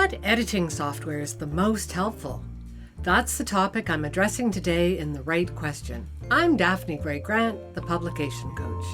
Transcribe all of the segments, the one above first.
What editing software is the most helpful? That's the topic I'm addressing today in The Right Question. I'm Daphne Gray Grant, the publication coach.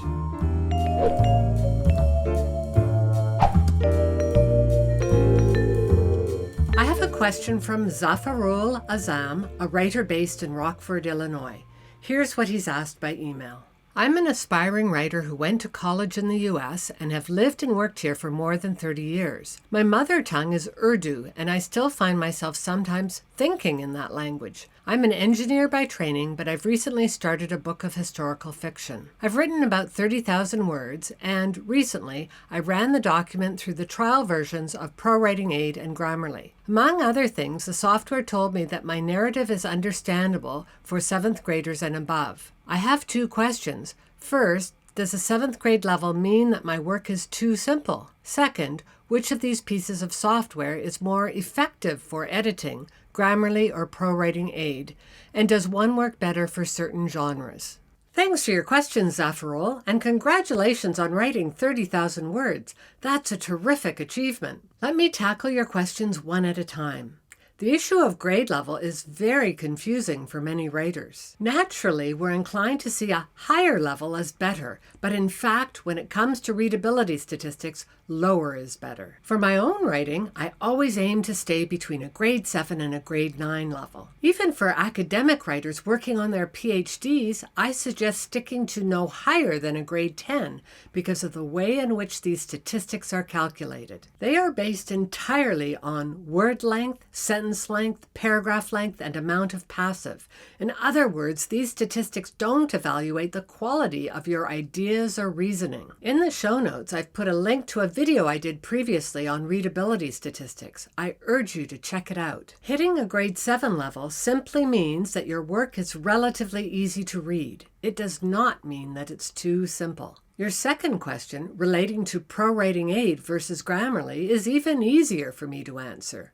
I have a question from Zafarul Azam, a writer based in Rockford, Illinois. Here's what he's asked by email. I'm an aspiring writer who went to college in the US and have lived and worked here for more than 30 years. My mother tongue is Urdu, and I still find myself sometimes thinking in that language. I'm an engineer by training, but I've recently started a book of historical fiction. I've written about 30,000 words, and recently I ran the document through the trial versions of ProWritingAid and Grammarly. Among other things, the software told me that my narrative is understandable for 7th graders and above. I have two questions. First, does a 7th grade level mean that my work is too simple? Second, which of these pieces of software is more effective for editing, Grammarly or ProWritingAid? And does one work better for certain genres? Thanks for your questions, Zafarul, and congratulations on writing 30,000 words. That's a terrific achievement. Let me tackle your questions one at a time. The issue of grade level is very confusing for many writers. Naturally, we're inclined to see a higher level as better, but in fact, when it comes to readability statistics, lower is better. For my own writing, I always aim to stay between a grade 7 and a grade 9 level. Even for academic writers working on their PhDs, I suggest sticking to no higher than a grade 10 because of the way in which these statistics are calculated. They are based entirely on word length, sentence length, paragraph length, and amount of passive. In other words, these statistics don't evaluate the quality of your ideas or reasoning. In the show notes, I've put a link to a video I did previously on readability statistics. I urge you to check it out. Hitting a grade 7 level simply means that your work is relatively easy to read. It does not mean that it's too simple. Your second question, relating to ProWritingAid versus Grammarly, is even easier for me to answer.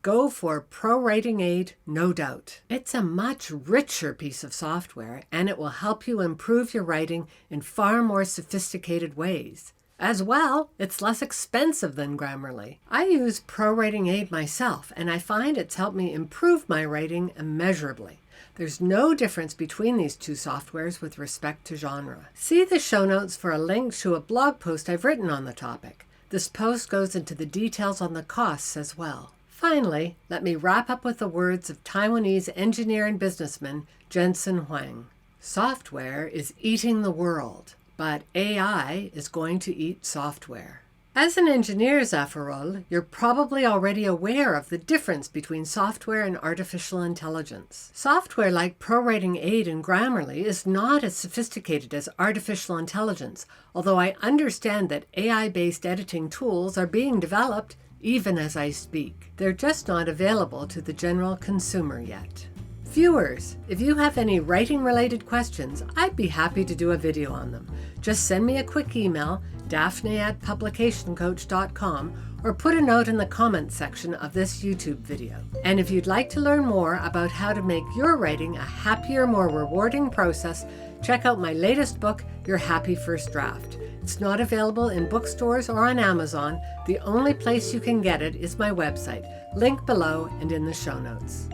Go for ProWritingAid, no doubt. It's a much richer piece of software, and it will help you improve your writing in far more sophisticated ways. As well, it's less expensive than Grammarly. I use ProWritingAid myself, and I find it's helped me improve my writing immeasurably. There's no difference between these two softwares with respect to genre. See the show notes for a link to a blog post I've written on the topic. This post goes into the details on the costs as well. Finally, let me wrap up with the words of Taiwanese engineer and businessman Jen-Hsun Huang. Software is eating the world, but AI is going to eat software. As an engineer, Zafarul, you're probably already aware of the difference between software and artificial intelligence. Software like ProWritingAid and Grammarly is not as sophisticated as artificial intelligence, although I understand that AI-based editing tools are being developed even as I speak. They're just not available to the general consumer yet. Viewers, if you have any writing-related questions, I'd be happy to do a video on them. Just send me a quick email, daphne@publicationcoach.com, or put a note in the comments section of this YouTube video. And if you'd like to learn more about how to make your writing a happier, more rewarding process, check out my latest book, Your Happy First Draft. It's not available in bookstores or on Amazon. The only place you can get it is my website, link below and in the show notes.